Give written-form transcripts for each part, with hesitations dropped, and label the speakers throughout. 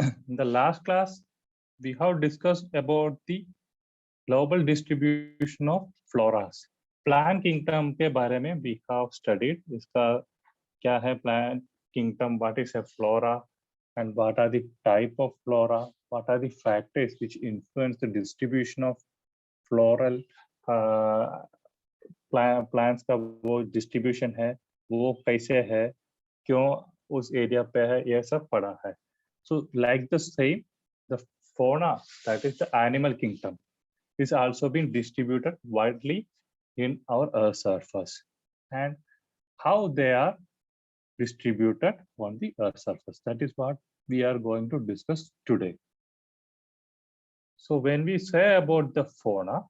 Speaker 1: In the last class, we have discussed about the global distribution of floras. Plant kingdom के बारे में we have studied. इसका क्या है plant kingdom? What is a flora? And what are the type of flora? What are the factors which influence the distribution of floral plants का वो distribution है, वो कैसे है, क्यों उस area पे है, ये सब पढ़ा है. So like the same, the fauna, that is the animal kingdom, is also been distributed widely in our Earth surface, and how they are distributed on the Earth surface. That is what we are going to discuss today. So when we say about the fauna,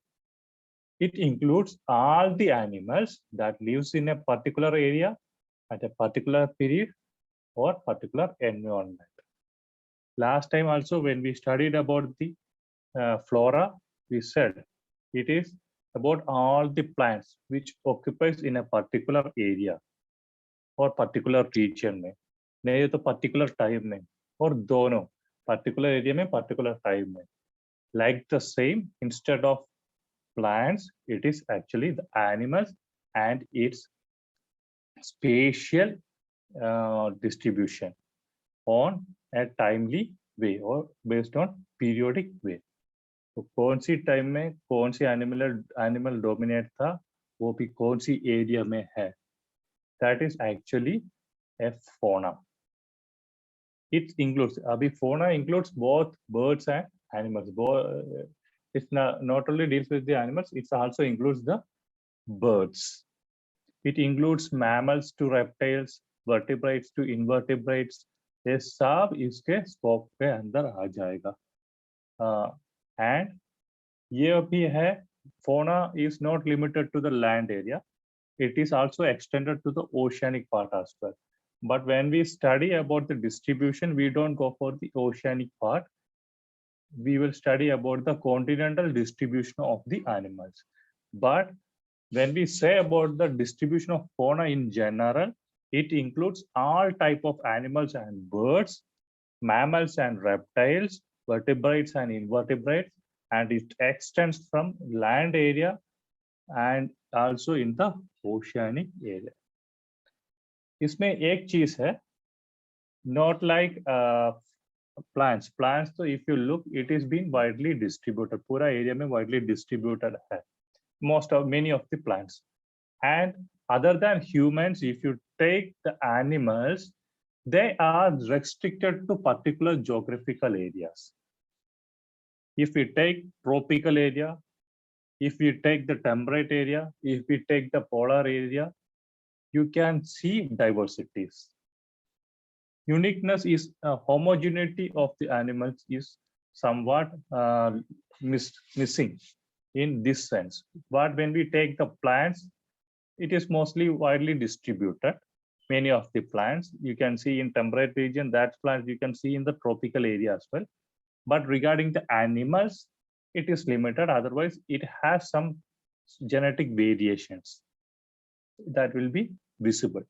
Speaker 1: it includes all the animals that lives in a particular area at a particular period or particular environment. Last time also when we studied about the flora, we said it is about all the plants which occupies in a particular area or particular region में, नहीं तो particular time में, और दोनों particular area में particular time में. Like the same, instead of plants, it is actually the animals and its spatial distribution on a timely way or based on periodic way. तो कौन सी टाइम में कौन सी animal dominate था, वो भी कौन सी एरिया में है, that is actually a fauna. It includes, अभी fauna includes both birds and animals. It's not only deals with the animals, it also includes the birds. It includes mammals to reptiles, vertebrates to invertebrates. ये सब इसके scope के अंदर आ जाएगा. And ये भी है, fauna is not limited to the land area. It is also extended to the oceanic part as well. But when we study about the distribution, we don't go for the oceanic part. We will study about the continental distribution of the animals. But when we say about the distribution of fauna in general, it includes all type of animals and birds, mammals and reptiles, vertebrates and invertebrates, and it extends from land area and also in the oceanic area. इसमें एक चीज है, not like plants. So if you look, it is being widely distributed. पूरा area में widely distributed है. Many of the plants. And other than humans, if you take the animals, they are restricted to particular geographical areas. If we take tropical area, if we take the temperate area, if we take the polar area, you can see diversities. Uniqueness is homogeneity of the animals is somewhat missing in this sense. But when we take the plants, it is mostly widely distributed. Many of the plants you can see in temperate region, that plants you can see in the tropical area as well. But regarding the animals, it is limited. Otherwise, it has some genetic variations that will be visible.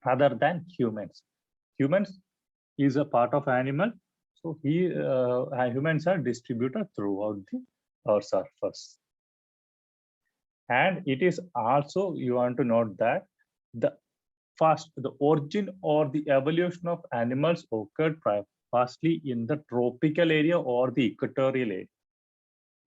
Speaker 1: Other than humans, humans is a part of animal, so humans are distributed throughout the Earth surface. And it is also, you want to note that the origin or the evolution of animals occurred firstly in the tropical area or the equatorial area.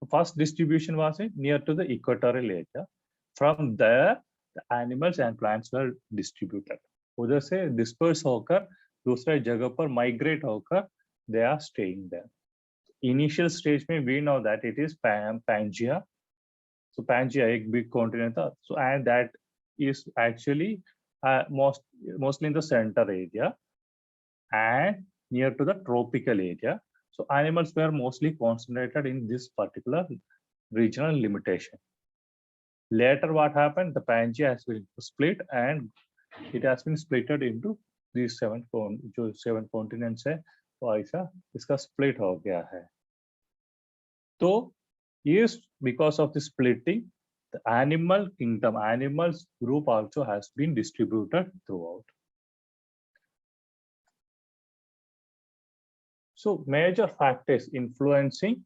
Speaker 1: The first distribution was near to the equatorial area. From there, the animals and plants were distributed. उधर से disperse होकर दूसरे जगह पर migrate होकर they are staying there. Initial stage में we know that it is Pangea. So Pangea एक big continent था. So and that is actually mostly in the center area and near to the tropical area. So animals were mostly concentrated in this particular regional limitation. Later what happened, the Pangea has been split and it has been splitted into these seven continents है, तो ऐसा इसका split हो गया है. तो yes, because of the splitting, the animal kingdom, animals group also has been distributed throughout. So major factors influencing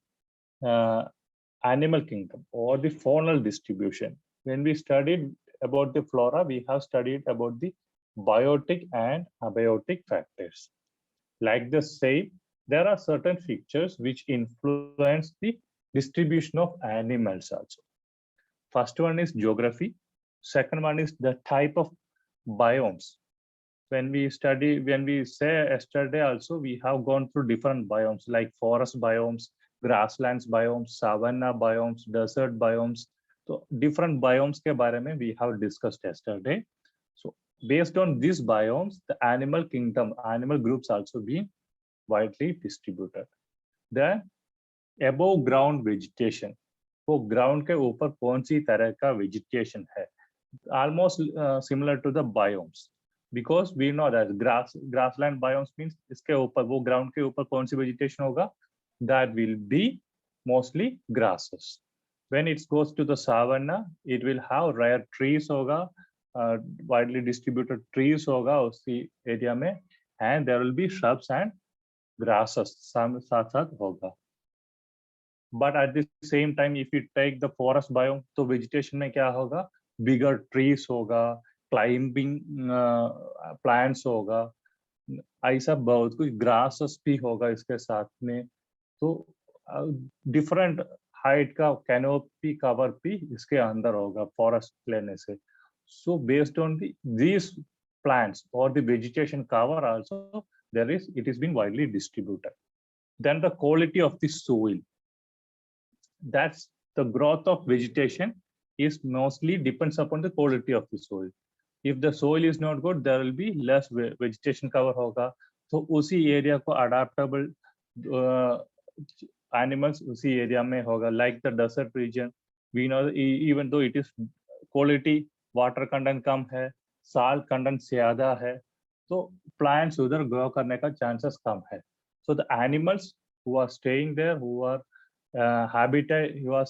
Speaker 1: animal kingdom or the faunal distribution. When we studied about the flora, we have studied about the biotic and abiotic factors. Like the same, there are certain features which influence the distribution of animals also. First one is geography. Second one is the type of biomes. When we say yesterday also, we have gone through different biomes like forest biomes, grasslands biomes, savanna biomes, desert biomes. So different biomes ke bare mein we have discussed yesterday. So based on these biomes, the animal kingdom, animal groups also been widely distributed. Then above ground vegetation, वो ground के ऊपर कौन सी तरह का vegetation है, almost similar to the biomes, because we know that grassland biomes means इसके ऊपर वो ग्राउंड के ऊपर कौन सी vegetation होगा, that will be mostly grasses. When it goes to the savanna, it will have rare trees होगा, widely distributed trees होगा उसी एरिया में, and there will be shrubs and grasses साथ साथ होगा. But at the same time, if you take the forest biome, तो vegetation में क्या होगा, bigger trees होगा, climbing plants होगा, ऐसा बहुत कुछ grasses भी होगा इसके साथ में. तो different height का canopy cover भी इसके अंदर होगा forest लेने से. So based on these plants or the vegetation cover also, it is been widely distributed. Then the quality of the soil. That's the growth of vegetation is mostly depends upon the quality of the soil. If the soil is not good, there will be less vegetation cover होगा. तो उसी area को adaptable animals उसी area में होगा. Like the desert region, we know even though it is quality water content कम है, salt content ज़्यादा है, तो plants उधर grow करने का chances कम है. So the animals who are staying there, who are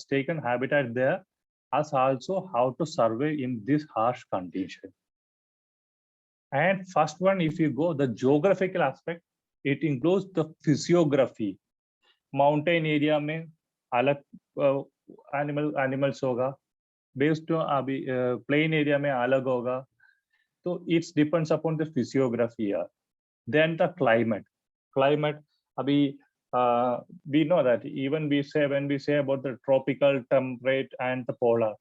Speaker 1: taken habitat there, as also how to survive in this harsh condition. And first one, if you go the geographical aspect, it includes the physiography. Mountain area में अलग animals होगा, based on अभी plain area में अलग होगा, तो it depends upon the physiography here. Then the climate अभी we know that even when we say about the tropical, temperate and the polar,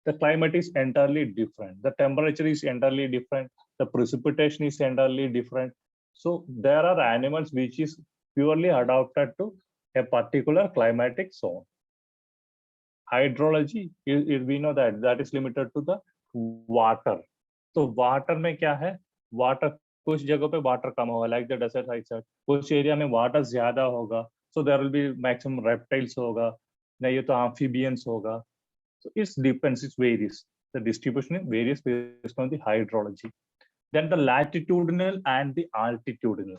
Speaker 1: the climate is entirely different, the temperature is entirely different, the precipitation is entirely different. So there are animals which is purely adapted to a particular climatic zone. Hydrology, we know that is limited to the water. So water में क्या है, water कुछ जगहों पे water कम होगा, like the desert side, कुछ area में water ज्यादा होगा, so there will be maximum reptiles होगा, नहीं तो amphibians होगा. So it depends, it varies, the distribution varies based on the hydrology. Then the latitudinal and the altitudinal.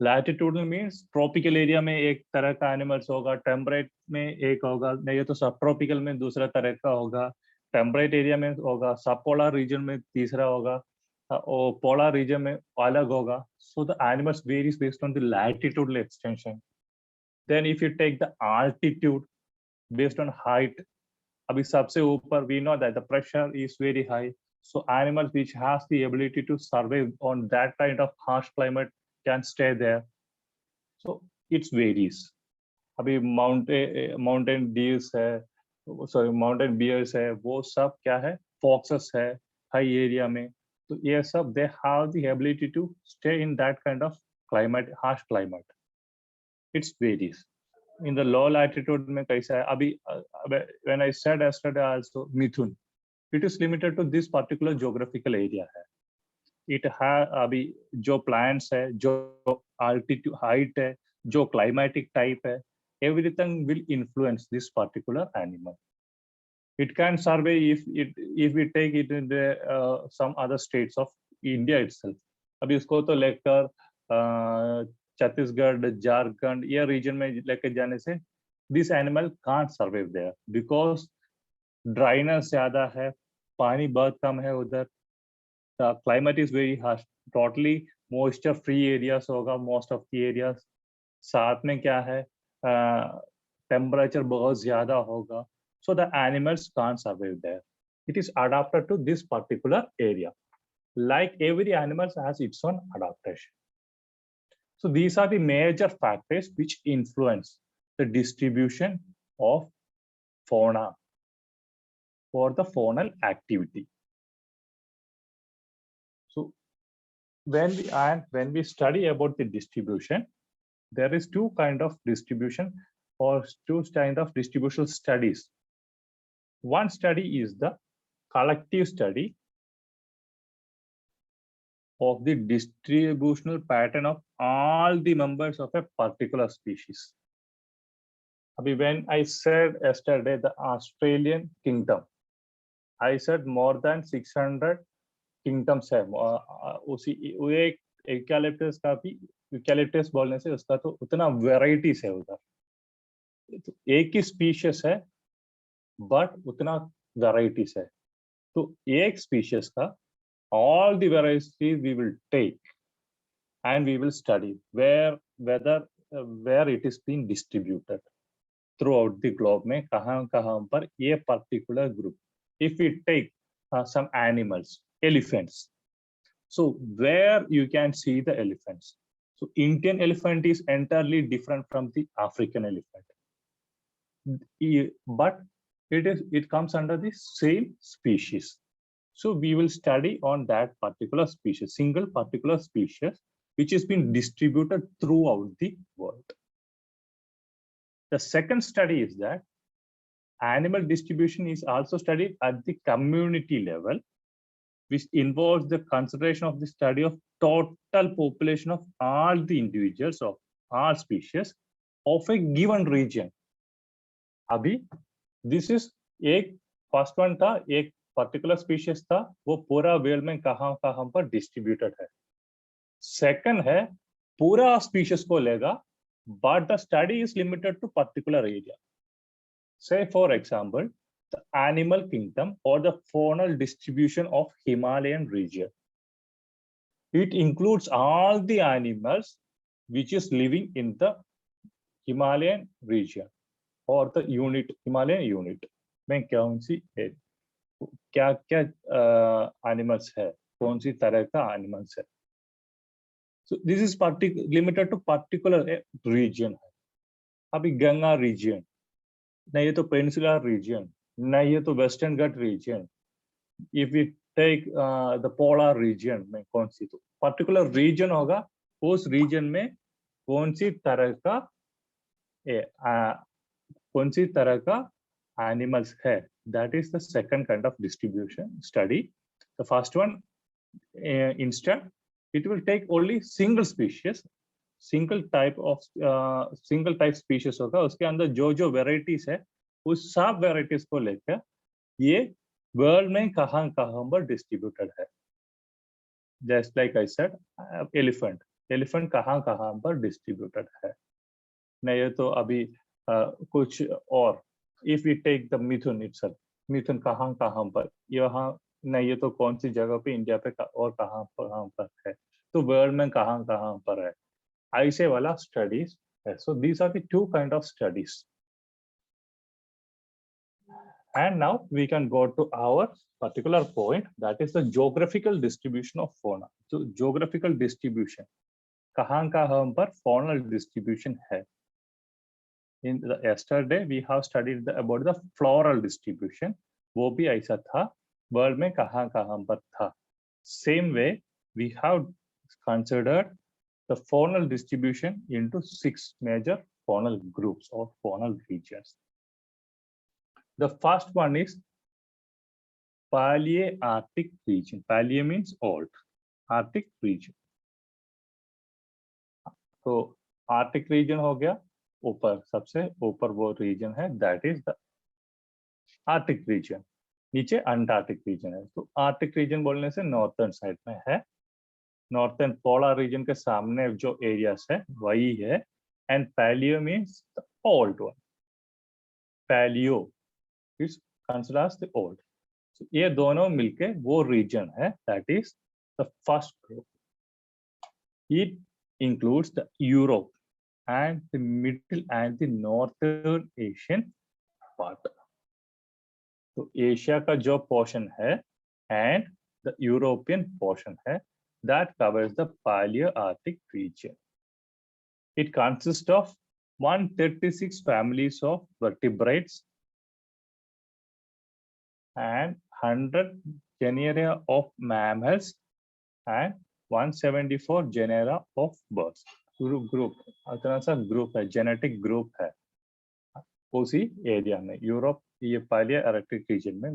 Speaker 1: Latitudinal means tropical area में एक तरह का animals होगा, temperate में एक होगा, नहीं तो subtropical में दूसरा तरह का होगा, temperate area में होगा, subpolar region में तीसरा होगा, or polar region में अलग होगा. So the animals varies based on the latitudinal extension. Then if you take the altitude based on height, अभी सबसे ऊपर we know that the pressure is very high. So animals which has the ability to survive on that kind of harsh climate can stay there. So it varies. अभी mountain deers है, mountain bears है, वो सब क्या है, foxes है high area में. So yes, they have the ability to stay in that kind of climate, harsh climate. It varies. In the low latitude में कैसा है, अभी when I said yesterday also Mithun, it is limited to this particular geographical area है. It has अभी जो plants है, जो altitude height है, जो climatic type है, everything will influence this particular animal. It can survey if we take it in the some other states of India itself. अभी इसको तो लेकर छत्तीसगढ़, झारखंड ये region में लेकर जाने से this animal can't survive there because dryness ज़्यादा है, पानी बहुत कम है उधर, the climate is very harsh, totally moisture free areas होगा most of the areas, साथ में क्या है, टेम्परेचर बहुत ज्यादा होगा, so the animals can't survive there. It is adapted to this particular area. Like every animal has its own adaptation. So these are the major factors which influence the distribution of fauna for the faunal activity. So when we study about the distribution, there is two kind of distribution or two kind of distributional studies. One study is the collective study of the distributional pattern of all the members of a particular species. When I said yesterday the Australian kingdom, I said more than 600 kingdoms है. उसी एक eucalyptus का भी eucalyptus बोलने से उसका तो उतना वेराइटीज है उधर. तो एक ही स्पीशीज है बट उतना वेराइटीज है. तो एक स्पीशीज का all the varieties we will take and we will study where it is being distributed throughout the globe में कहाँ पर ये particular group. If we take some animals, elephants, so where you can see the elephants. So Indian elephant is entirely different from the African elephant, but it comes under the same species. So we will study on that particular species, single particular species, which has been distributed throughout the world. The second study is that animal distribution is also studied at the community level, which involves the consideration of the study of total population of all the individuals of all species of a given region. अभी this is एक first one था, एक particular species था, वो पूरा world में कहाँ पर डिस्ट्रीब्यूटेड है. सेकंड है पूरा स्पीशीज को लेगा but the study is limited to particular area. Say for example the animal kingdom or the faunal distribution of Himalayan region. It includes all the animals which is living in the Himalayan region or the unit Himalayan unit में कौन सी है, क्या क्या animals है, कौन सी तरह का animals है. So this is limited to particular region है. अभी गंगा रीजन नहीं, ये तो पेनिनसुलर रीजन नहीं, ये तो Western Ghat region. If we take the polar region में कौन सी, तो पर्टिकुलर रीजन होगा, उस रीजन में कौन सी तरह का animals है. That is the second kind of distribution study. The first one, instead, it will take only single species, single type species होगा, उसके अंदर जो varieties है, उस सब varieties को लेकर ये world में कहाँ पर distributed है. Just like I said, elephant कहाँ पर distributed है. नहीं, ये तो अभी कुछ और. If we take the Mithun itself, मिथुन कहाँ पर, यहाँ नहीं, ये तो कौन सी जगह पे इंडिया पे और कहाँ पर है, तो वर्ल्ड में कहाँ पर है, ऐसे वाला स्टडीज है. So these are the two kind of studies. And now we can go to our particular point, that is the geographical distribution of fauna. So geographical distribution कहाँ पर faunal distribution है. In the yesterday we have studied about the floral distribution. वो भी ऐसा था, world में कहाँ पर था. Same way we have considered the faunal distribution into 6 major faunal groups or faunal regions. The first one is Palearctic region. Paleo means old, Arctic region. तो Arctic region हो गया ऊपर, सबसे ऊपर वो रीजन है, that is the Arctic region. नीचे Antarctic region है. तो आर्टिक रीजन बोलने से नॉर्थर्न साइड में है, नॉर्थर्न पोलर रीजन के सामने जो एरियाज है वही है. And paleo means the old one. Paleo is considered as the old. ये दोनों मिलके वो रीजन है, that is the first group. It includes the Europe and the middle and the northern Asian part. तो Asia का जो portion है and the European portion है, that covers the Palearctic region. It consists of 136 families of vertebrates and 100 genera of mammals and 174 genera of birds. Group इतना सा group है, genetic group है उसी एरिया में, यूरोप ये Palearctic रीजन में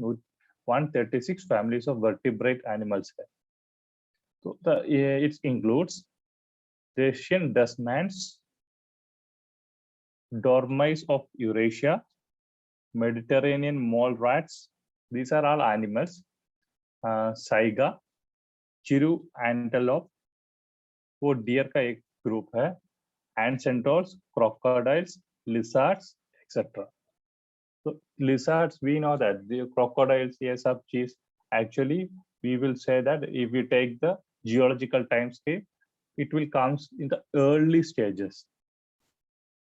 Speaker 1: 136 families of vertebrate animals है. तो it includes Russian dustmans, dormice of Eurasia, Mediterranean mole rats. These are all animals. Saiga, Chiru antelope, वो डियर का एक ग्रुप है, and centaurs, crocodiles, lizards, etc. So lizards, we know that the crocodiles, ये सब चीज, actually we will say that if we take the geological time scale, it will come in the early stages.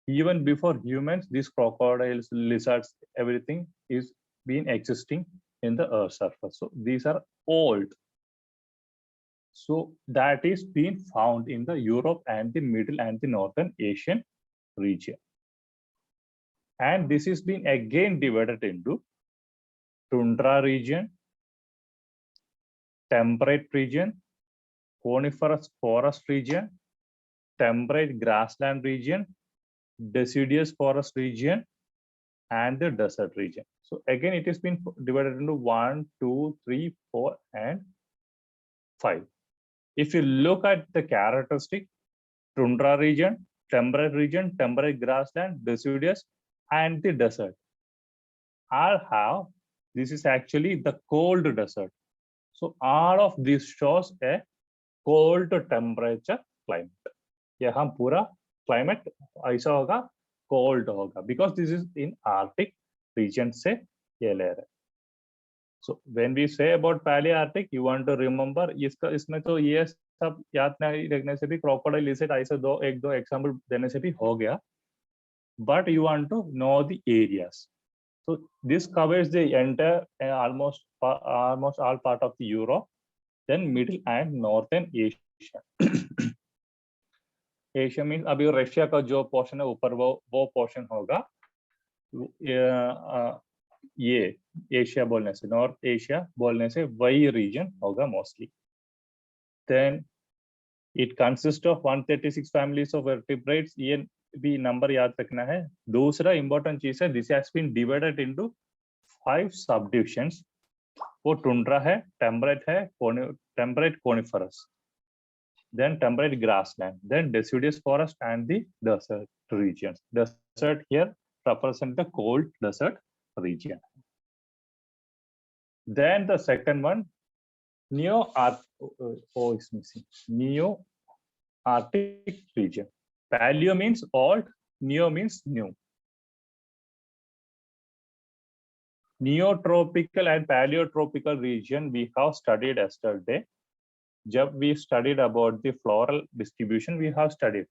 Speaker 1: Even before humans, these crocodiles, lizards, everything is been existing in the earth surface. So these are old. So that is being found in the Europe and the Middle and the Northern Asian region. And this is being again divided into tundra region, temperate region, coniferous forest region, temperate grassland region, deciduous forest region, and the desert region. So again, it has been divided into 1, 2, 3, 4, and 5. If you look at the characteristic, tundra region, temperate grassland, deciduous, and the desert, all have, this is actually the cold desert. So all of this shows a cold temperature climate. यहाँ पूरा climate ऐसा होगा, cold होगा, because this is in Arctic region से ये ले रहे. So when we say about Palearctic, you want to remember इसमें तो ये सब याद नहीं रखने से भी, crocodile, lizard ऐसे एक दो example देने से भी हो गया. But you want to know the areas. So this covers the entire almost all part of the Europe, then Middle and Northern Asia. Asia mean अभी रशिया का जो पोर्शन है ऊपर वो पोर्शन होगा, ये एशिया बोलने से, नॉर्थ एशिया बोलने से वही रीजन होगा mostly. Then it consist of 136 families of vertebrates. ये भी नंबर याद रखना है. दूसरा इंपॉर्टेंट चीज है, this has been divided into 5 subdivisions. वो टुंड्रा है, टेम्परेट है, temperate coniferous, then temperate grassland, then deciduous forest, and the desert regions. Desert here represent the cold desert region. Then the second one, Neo-Arctic region. Paleo means old, neo means new. Neotropical and paleotropical region we have studied yesterday. Jab we studied about the floral distribution, we have studied.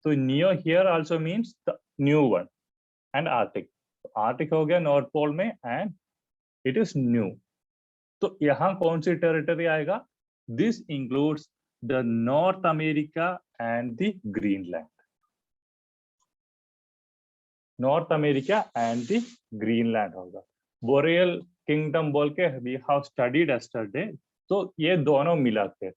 Speaker 1: So neo here also means the new one, and Arctic. Arctic हो गया North Pole में, and it is new. तो यहाँ कौन सी territory आएगा? This includes the North America and the Greenland. North America and the Greenland होगा. Boreal Kingdom बोल के we have studied yesterday. तो ये दोनों मिला के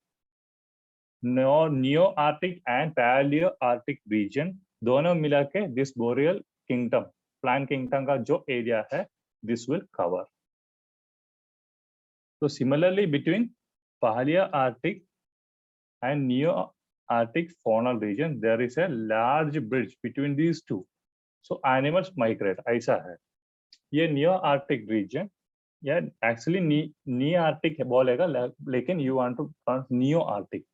Speaker 1: new Arctic and paleo Arctic region दोनों मिला के this boreal kingdom, plant kingdom का जो एरिया है, दिस विल कवर. तो similarly between paleo Arctic and new Arctic faunal region there is a large bridge between these two. So animals migrate, ऐसा है. ये न्यू आर्टिक रीजन या actually Nearctic बोलेगा, लेकिन you want to pronounce new Arctic,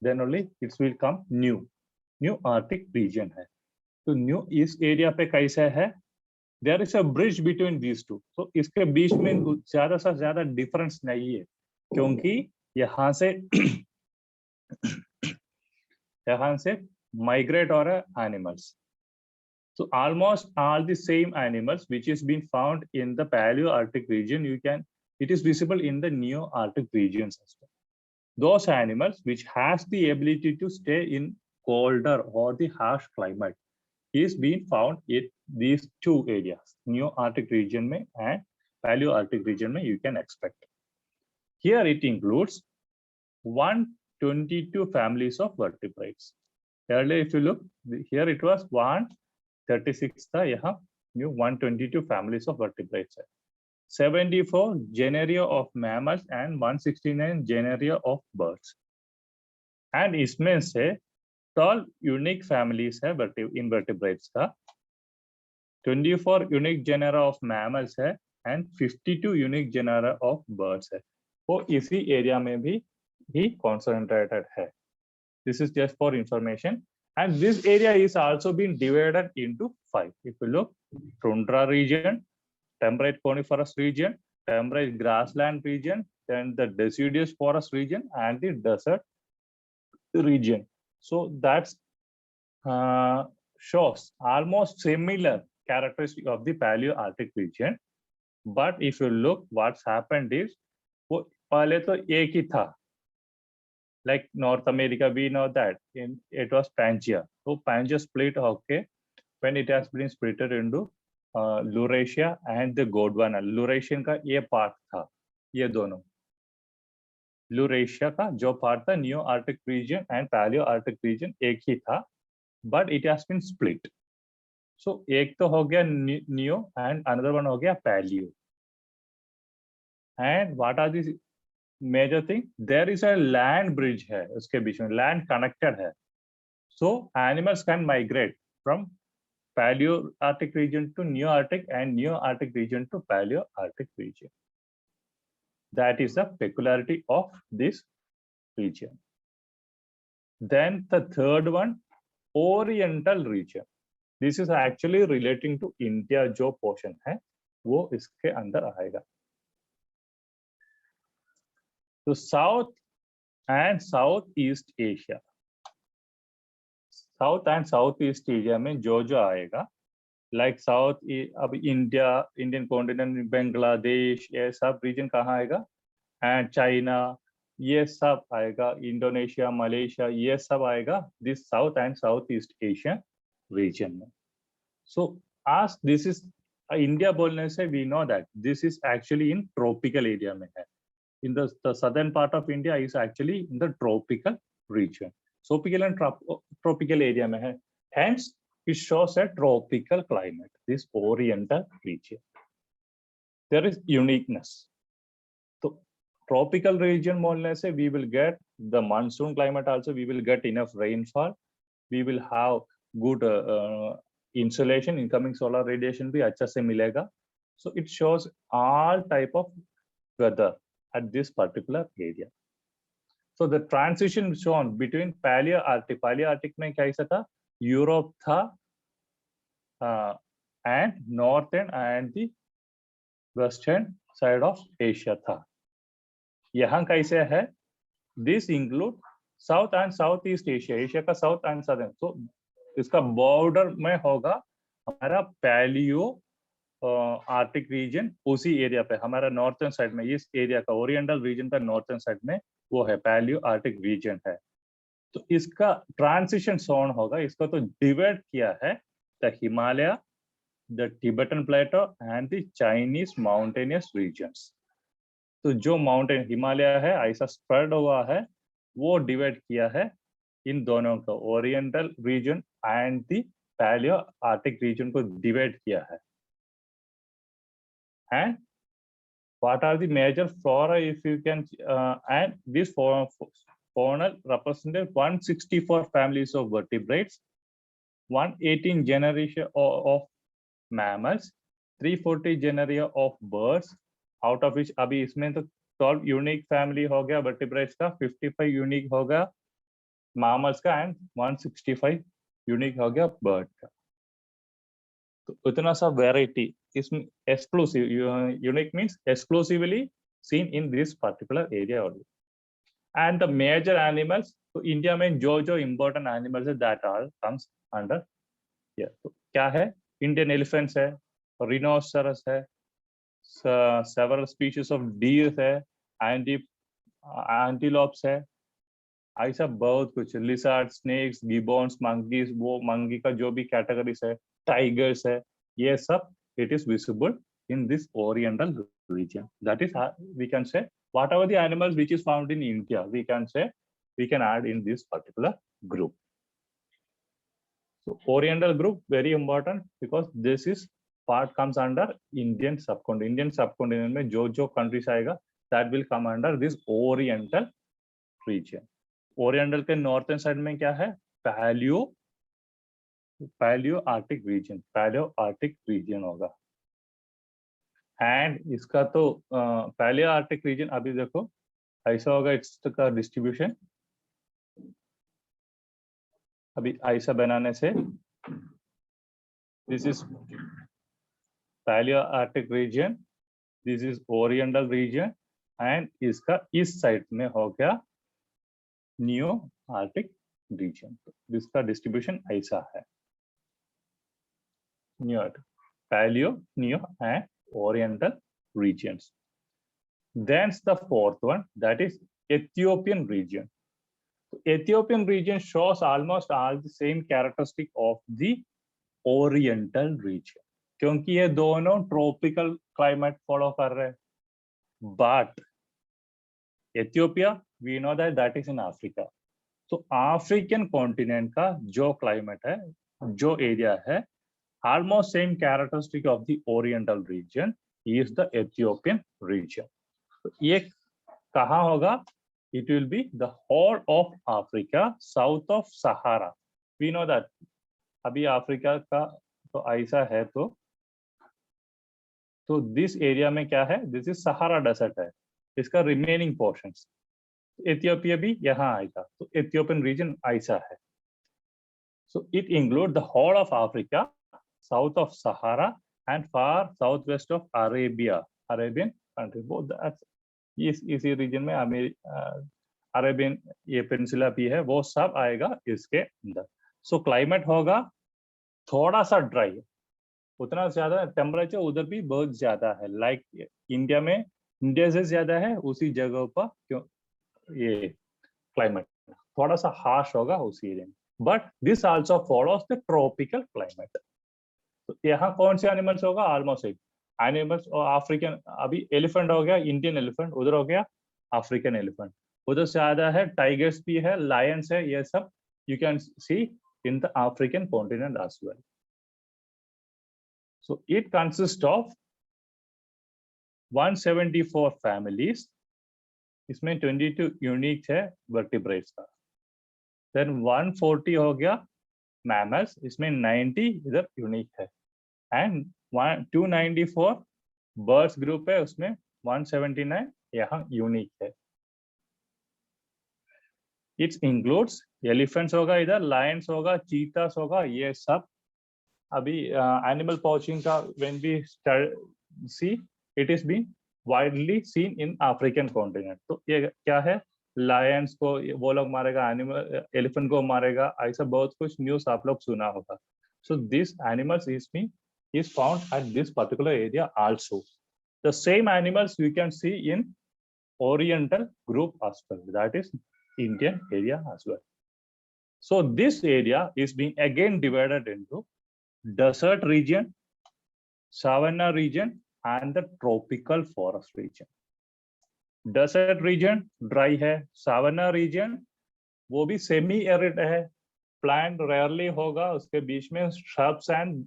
Speaker 1: then only it's will come new Arctic region है. तो new इस area पे कैसा है, there is a bridge between these two. तो इसके बीच में ज्यादा से ज्यादा डिफरेंस नहीं है, क्योंकि यहाँ से migratory animals. So almost all the same animals which is being found in the Paleoarctic region, it is visible in the Neo-Arctic regions as well. Those animals which has the ability to stay in colder or the harsh climate is being found in these two areas, Neo-Arctic region mein and Paleoarctic region mein you can expect. Here it includes 122 families of vertebrates. Earlier, if you look, here it was 136 था, यहाँ new 122 families of vertebrates है. 74 genera of mammals and 169 genera of birds. And इसमें से 12 unique families है invertebrates का, 24 unique genera of mammals है and 52 unique genera of birds है. वो इसी area में भी concentrated है. This is just for information. And this area is also being divided into 5. If you look, tundra region, temperate coniferous region, temperate grassland region, then the deciduous forest region, and the desert region. So that shows almost similar characteristic of the Paleoarctic region. But if you look, what's happened is, पहले तो एक ही था. Like North America, we know that it was Pangaea. So Pangaea split, okay, when it has been split into Laurasia and the Gondwana. Laurasian का ये part था, ये दोनों. Laurasia का जो part था Neo-Arctic region and Paleoarctic region एक ही था, but it has been split. So एक तो हो गया Neo and another one हो गया Paleo. And what are these major thing? There is a land bridge है उसके बीच में, land connected है. So animals can migrate from Paleoarctic region to Neo-Arctic and Neo-Arctic region to Paleoarctic region. That is the peculiarity of this region. Then the third one, Oriental region. This is actually relating to India जो portion है, वो इसके अंदर आएगा. So South and Southeast Asia. South and Southeast Asia में जो आएगा, like South अब India, Indian continent, Bangladesh, ये सब region कहाँ आएगा? And China, ये सब आएगा. Indonesia, Malaysia, ये सब आएगा. This South and Southeast Asia region में. So as this is India बोलने से we know that this is actually in tropical area में है. In the southern part of India is actually in the tropical region. Tropical and tropical area में है. Hence, it shows a tropical climate, this Oriental region. There is uniqueness. So, tropical region बोलने से we will get the monsoon climate also, we will get enough rainfall, we will have good insolation, incoming solar radiation भी अच्छा से मिलेगा. So, it shows all type of weather at this particular area. So the transition shown between Paleoarctic में कैसा था? Europe था and northern and the western side of Asia था. यहाँ कैसे है? This include South and Southeast Asia. Asia का South and Southern. So इसका border में होगा हमारा Paleo आर्टिक रीजन, उसी एरिया पे हमारा नॉर्थर्न साइड में, इस एरिया का ओरिएंटल रीजन का नॉर्थर्न साइड में वो है पैलियो आर्टिक रीजन है. तो इसका ट्रांजिशन जोन होगा, इसको तो डिवाइड किया है the Himalaya, the Tibetan plateau and the Chinese mountainous regions. तो जो माउंटेन हिमालय है ऐसा स्प्रेड हुआ है, वो डिवाइड किया है इन दोनों को, oriental region and the paleo Arctic region को डिवाइड किया है. And what are the major flora, if you can, and this fauna represented 164 families of vertebrates, 118 genera of mammals, 340 genera of birds, out of which अभी इसमें तो 12 unique family हो गया vertebrates का, 55 unique हो गया mammals का, and 165 unique हो गया bird का. तो इतना सा variety इसमें exclusive, unique means exclusively seen in this particular area only. And the major animals, तो इंडिया में जो important animals है, that all comes under here. तो क्या है? Indian elephants है, rhinoceros है, several species of deer है, antelopes है, ऐसा बहुत कुछ, lizards, snakes, gibbons, monkeys, वो monkey का जो भी categories है, tigers है, ये सब it is visible in this oriental region. That is how we can say whatever the animals which is found in India, we can say we can add in this particular group. So oriental group very important because this is part comes under Indian subcontinent. Indian subcontinent में जो countries आएगा that will come under this oriental region. Oriental के northern side में क्या है? Palaeo Arctic reason होगा। And इसका तो पैलियो आर्टिक रीजन अभी देखो ऐसा होगा, इसका डिस्ट्रीब्यूशन अभी ऐसा बनाने से this is paleo Arctic region, this is oriental region and इसका इस साइड में हो गया न्यू आर्टिक रीजन। जिसका डिस्ट्रीब्यूशन ऐसा है, new paleo, new and oriental regions. Then the fourth one, that is Ethiopian region. Ethiopian region shows almost all the same characteristic of the oriental region, क्योंकि ये दोनों tropical climate follow कर रहे हैं। But Ethiopia, we know that is in Africa. So African continent का जो climate है, जो area है, almost same characteristic of the oriental region is the Ethiopian region. So ये कहाँ होगा? It will be the whole of Africa south of Sahara. We know that अभी Africa का तो ऐसा है, तो दिस एरिया में क्या है? दिस इज सहारा डेजर्ट है, इसका रिमेनिंग पोर्शंस। एथियोपिया भी यहाँ आएगा, तो एथियोपियन रीजन ऐसा है। So it include the whole of Africa south of Sahara and far south west of Arabian country. Both इसी रीजन में अरेबियन ये पेनिनसुला भी है, वो सब आएगा इसके अंदर। सो क्लाइमेट होगा थोड़ा सा ड्राई, उतना ज्यादा टेम्परेचर उधर भी बहुत ज्यादा है, लाइक इंडिया में इंडिया से ज्यादा है उसी जगह पर, क्यों ये क्लाइमेट थोड़ा सा हार्श होगा उसी एरिया में। But this also follows the tropical climate. तो यहाँ कौन से एनिमल्स होगा? ऑलमोस्ट एनिमल्स और अफ्रीकन, अभी एलिफेंट हो गया इंडियन एलिफेंट, उधर हो गया अफ्रीकन एलिफेंट, उधर ज्यादा है, टाइगर्स भी है, लायंस है, ये सब you can see in the African continent as well. So it consists of 174 families, इसमें 22 यूनिक है वर्टिब्रेट्स का। Then 140 हो गया मैमल्स, इसमें 90 इधर यूनिक है, एंड 294 बर्ड्स ग्रुप है, उसमें 179 यहाँ यूनिक है। इट्स इंक्लूड्स एलिफेंट्स होगा, इधर लायंस होगा, चीतास होगा, ये सब अभी एनिमल पॉचिंग का when we see it is been widely seen in African continent. तो ये क्या है? लायंस को वो लोग मारेगा, एनिमल एलिफेंट को मारेगा, ऐसा बहुत कुछ न्यूज आप लोग सुना होगा। So this animals is found at this particular area also. The same animals we can see in oriental group as well, that is Indian area as well. So this area is being again divided into desert region, savanna region and the tropical forest region. Desert region dry है, savanna region वो भी semi arid है, plant rarely होगा, उसके बीच में shrubs and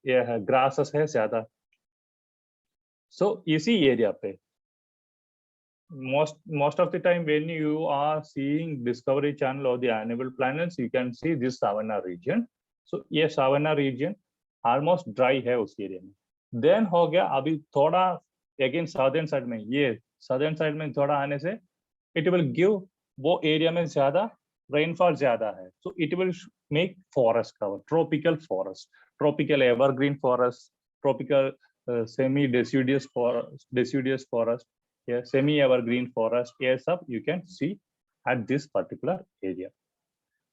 Speaker 1: ये है grasses है ज्यादा। So इसी एरिया पे most of the time when you are seeing Discovery Channel or the Animal Planets, you can see this savanna region. So ये savanna region almost dry है उस एरिया में। Then हो गया अभी थोड़ा again southern side में, ये southern side में थोड़ा आने से it will give वो एरिया में ज्यादा rainfall ज्यादा है, so it will make forest cover, tropical forest, tropical evergreen forest, tropical semi deciduous forest, semi evergreen forest, सब you can see at this particular area.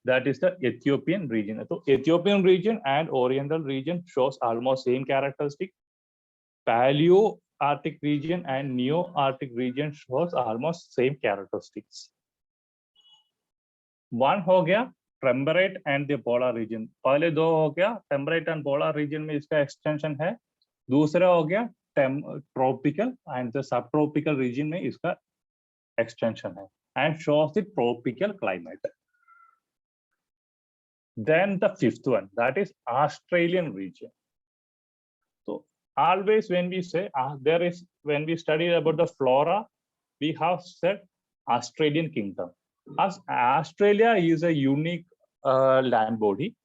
Speaker 1: That is the Ethiopian region. So Ethiopian region and Oriental region shows almost same characteristic. Paleo-Arctic region and Neo-Arctic region shows almost same characteristics. One हो गया temperate and the polar region. पहले दो हो गया temperate and polar region में इसका extension है. दूसरा हो गया tropical and the subtropical region में इसका extension है and shows the tropical climate. Then the fifth one, that is Australian region. So always when we say when we study about the flora, we have said Australian kingdom. As Australia is a unique land body,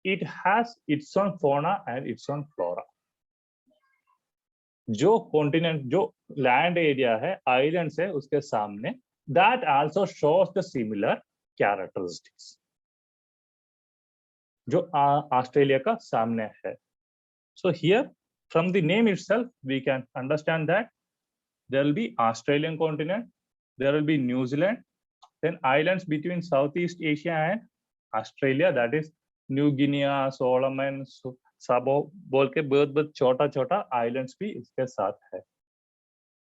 Speaker 1: it has its own fauna and its own flora. जो continent, जो land area है, islands है, उसके सामने, that also shows the similar characteristics. जो Australia का सामने है. So here from the name itself we can understand that there will be Australian continent, there will be New Zealand, then islands between Southeast Asia and Australia, that is New Guinea, Solomon, Sabo बोल के बहुत छोटा छोटा islands भी इसके साथ है.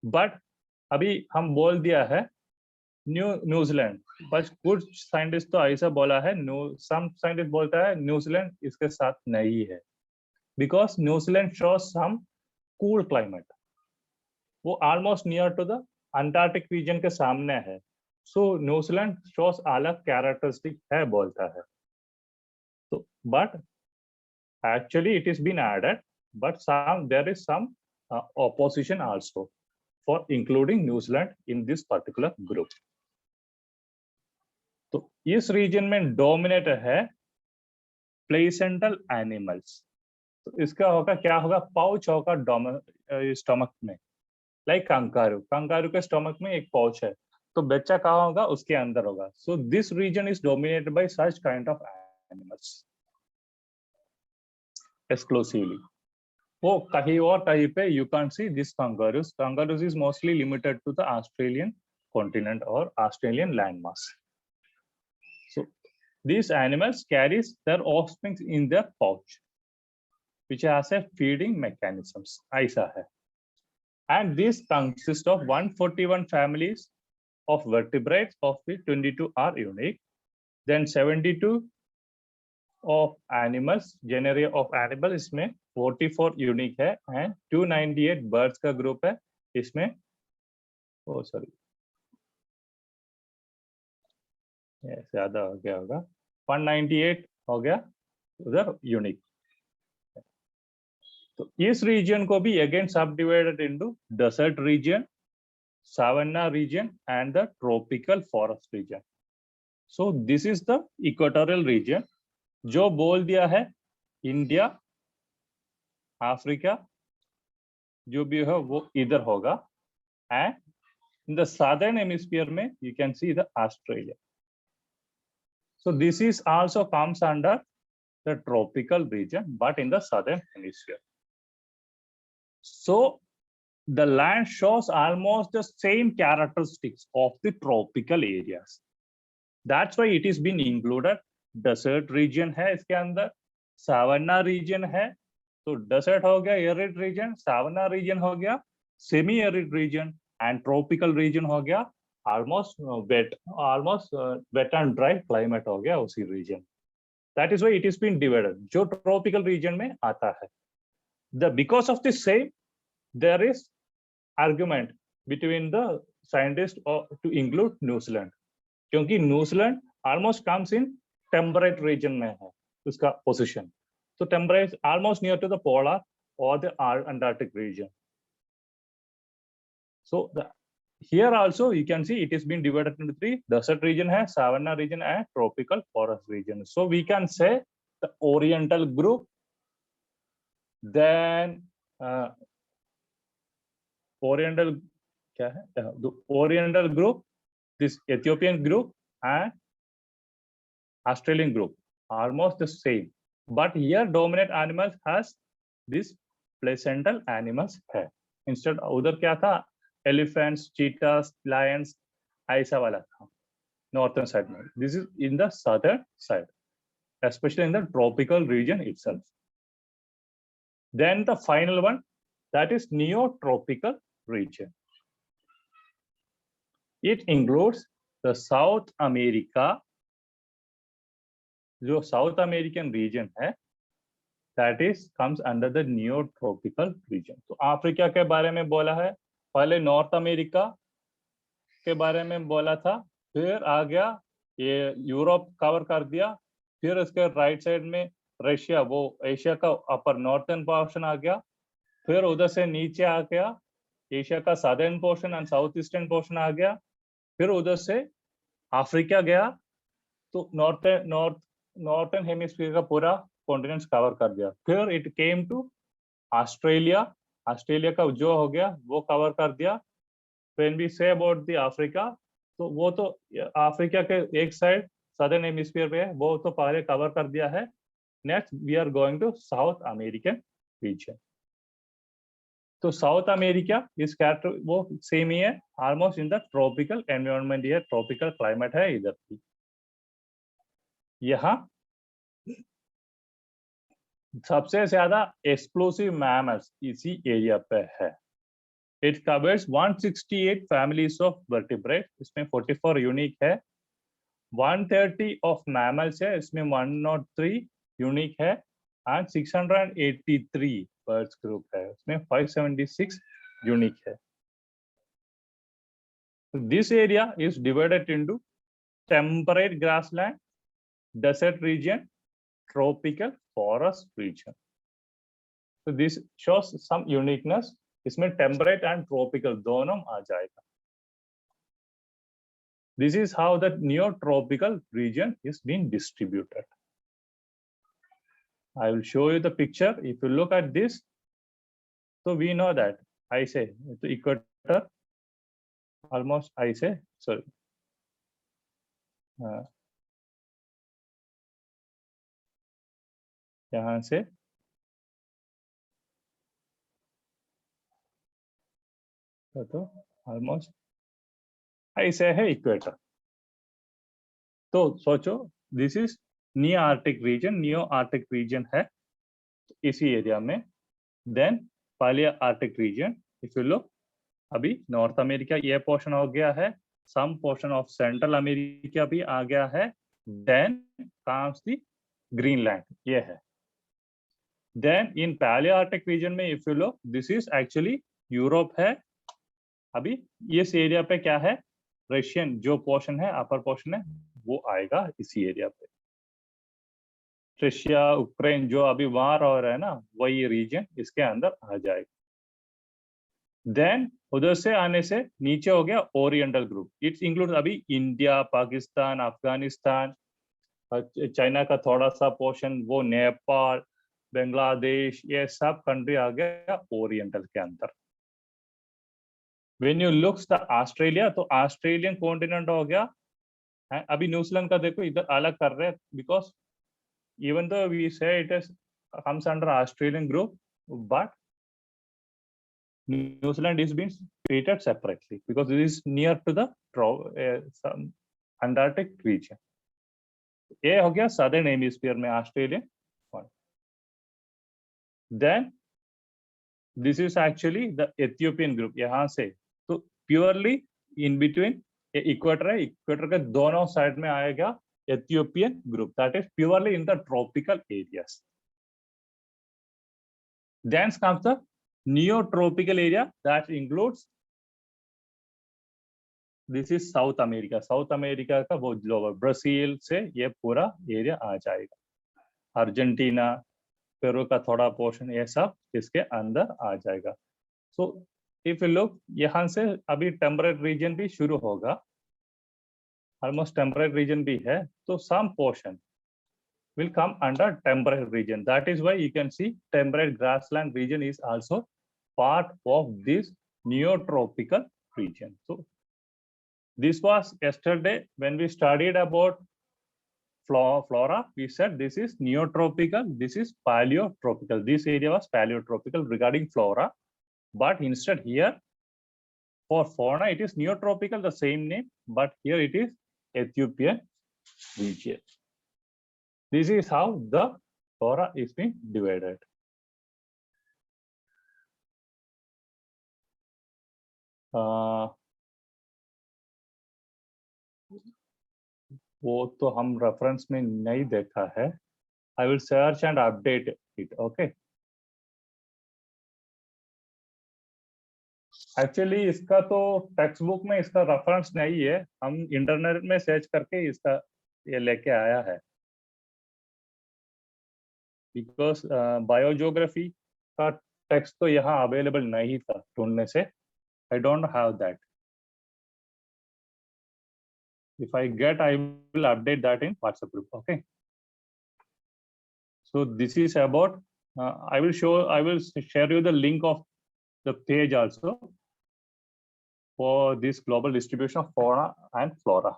Speaker 1: But अभी हम बोल दिया है न्यूजीलैंड, बट कुछ साइंटिस्ट तो ऐसा बोला है, सम साइंटिस्ट बोलता है न्यूजीलैंड इसके साथ नहीं है, because New Zealand shows some cool climate. वो almost near to the Antarctic region के सामने है. सो न्यूजीलैंड शोज अलग कैरेक्टरिस्टिक है बोलता है. तो but actually it is been added, but there is some opposition also for including New Zealand in this particular group. तो इस रीजन में डोमिनेट है प्लेसेंटल एनिमल्स. तो इसका होगा क्या होगा, पाउच होगा स्टमक में, लाइक कंगारू के स्टमक में एक पाउच है, तो बच्चा कहाँ होगा, उसके अंदर होगा. So this region is dominated by such kind of animals exclusively. वो कहीं और कहीं पे you can see this kangaroos is mostly limited to the Australian continent और Australian land mass. So these animals carries their offspring in their pouch, which has a feeding mechanisms. ऐसा है. And this consists of 141 families of vertebrates, of which 22 are unique. Then 72 of animals, genera of animal, इसमें 44 unique है, and 298 birds का group है इसमें. Oh sorry, ज्यादा हो गया होगा, 198 हो गया उधर यूनिक. तो इस रीजन को भी again subdivided into desert region, savanna region and the tropical forest region. So this is the equatorial region. जो बोल दिया है इंडिया, अफ्रीका जो भी है वो इधर होगा, and in the southern hemisphere में you can see the Australia. So this is also comes under the tropical region, but in the southern hemisphere. So the land shows almost the same characteristics of the tropical areas. That's why it is been included. Desert region है इसके अंदर, savanna region है, तो desert हो गया arid region, savanna region हो गया semi arid region, and tropical region हो गया almost wet and dry climate हो गया उसी region. That is why it is been divided. जो tropical region में आता है, because of the same there is argument between the scientists to include New Zealand, क्योंकि New Zealand almost comes in temperate region में है उसका position. So temperate is almost near to the polar or the Antarctic region. So here also you can see it is been divided into three. Desert region है, savanna region and tropical forest region. So we can say the Oriental group, then Oriental क्या है? The Oriental group, this Ethiopian group and Australian group, almost the same. But here dominant animals has this placental animals है. Instead उधर क्या था? Elephants, चीटास, Lions, ऐसा वाला था northern side में. This is in the southern side, especially in the tropical region itself. Then the final one, that is neotropical region. It includes the South America, जो South American region है, that is comes under the neotropical region. तो Africa के बारे में बोला है, पहले north America के बारे में बोला था, फिर आ गया ये यूरोप कवर कर दिया, फिर उसके राइट साइड में रशिया, वो एशिया का अपर नॉर्थन पोर्शन आ गया, फिर उधर से नीचे आ गया एशिया का southern portion and south eastern portion आ गया, फिर उधर से अफ्रीका गया, तो नॉर्थन हेमिस्फीयर का पूरा कॉन्टिनेंट्स कवर कर दिया. फिर it came to Australia, Australia का जो हो गया वो कवर कर दिया. When we say about the Africa, तो वो तो अफ्रीका के एक साइड सदर्न हेमिस्फीयर पे है, वो तो पहले कवर कर दिया है. Next we are going to South American region. तो साउथ अमेरिका इस कैरेक्टर वो सेम ही है, almost in the tropical environment है, ट्रॉपिकल क्लाइमेट है इधर की. यहाँ सबसे ज्यादा एक्सप्लोसिव मैमल्स इसी एरिया पे है. It covers 168 families of vertebrate, इसमें 44 यूनिक है. 130 ऑफ मैमल्स है, इसमें 103 यूनिक है. एंड 683 बर्ड्स ग्रुप है, इसमें 576 यूनिक है. This area is divided into temperate grassland, desert region, tropical forest region. So this shows some uniqueness. इसमें temperate and tropical दोनों आ जाएगा. This is how the neotropical region is being distributed. I will show you the picture. If you look at this, so we know that I say the equator, almost I say sorry. यहाँ से तो almost ऐसे है equator. तो सोचो this is neo arctic region, neo arctic region है इसी area में. Then palearctic region, if you look, अभी नॉर्थ अमेरिका ये पोर्शन हो गया है, some portion of Central America भी आ गया है. देन कम्स द ग्रीनलैंड, ये है. Then in Palearctic region में if you look, this is actually Europe है. अभी इस एरिया पे क्या है, रशियन जो पोर्शन है, अपर पोर्शन है, वो आएगा इसी एरिया पे. रशिया यूक्रेन जो अभी वार हो रहा है ना, वही रीजन इसके अंदर आ जाएगा. देन उधर से आने से नीचे हो गया ओरिएंटल ग्रुप. इट्स इंक्लूड अभी इंडिया, पाकिस्तान, अफगानिस्तान, चाइना का थोड़ा सा पोर्शन, वो नेपाल, बांग्लादेश, ये सब कंट्री आ गया ओरिएंटल के अंदर. When you looks the Australia, तो ऑस्ट्रेलियन कॉन्टिनेंट हो गया. अभी न्यूजीलैंड का देखो इधर अलग कर रहे हैं, because even though we say it is comes under Australian group, but New Zealand is been treated separately because it is near to the Antarctic region. ये हो गया सदर्न हेमिस्फीयर में Australian. Then this is actually the Ethiopian group. यहाँ से तो purely in between equator है, equator के दोनों साइड में आएगा Ethiopian group, that is purely in the tropical areas. Then comes the neotropical area that includes, this is South America. South America का वो लोअर ब्राजील से ये पूरा एरिया आ जाएगा. अर्जेंटीना, पेरू का थोड़ा पोर्शन, ये सब इसके अंदर आ जाएगा. सो इफ यू लुक, यहाँ से अभी टेम्परेट रीजन भी शुरू होगा, ऑलमोस्ट टेम्परेट रीजन भी है. तो some portion will come under temperate region. That is why you can see temperate grassland region is also part of this neotropical region. So this was yesterday when we studied about flora. We said this is neotropical, this is paleotropical. This area was paleotropical regarding flora, but instead here For fauna, it is neotropical, the same name, but here it is Ethiopian region. This is how the flora is being divided. वो तो हम reference में नहीं देखा है. I will search and update it. Okay. Actually इसका तो text book में इसका रेफरेंस नहीं है, हम इंटरनेट में सर्च करके इसका ये लेके आया है. बिकॉज बायोजियोग्राफी का टेक्स्ट तो यहाँ अवेलेबल नहीं था ढूंढने से. I don't have that. If I get, I will update that in WhatsApp group. Okay. So this is about. I will share you the link of the page also for this global distribution of fauna and flora.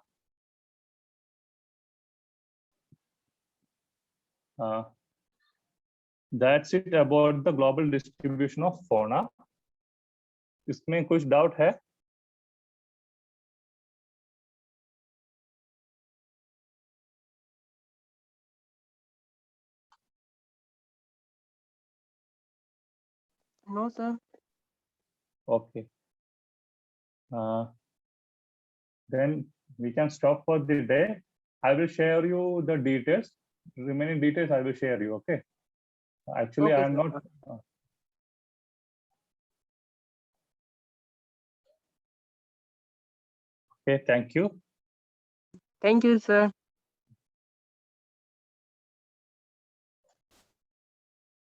Speaker 1: That's it about the global distribution of fauna. इसमें कुछ doubt है?
Speaker 2: No, sir.
Speaker 1: Okay. Then we can stop for the day. I will share you the details. Remaining details I will share you. Okay. Actually,
Speaker 2: Okay,
Speaker 1: I am
Speaker 2: sir.
Speaker 1: not. Okay. Thank you.
Speaker 2: Thank you, sir.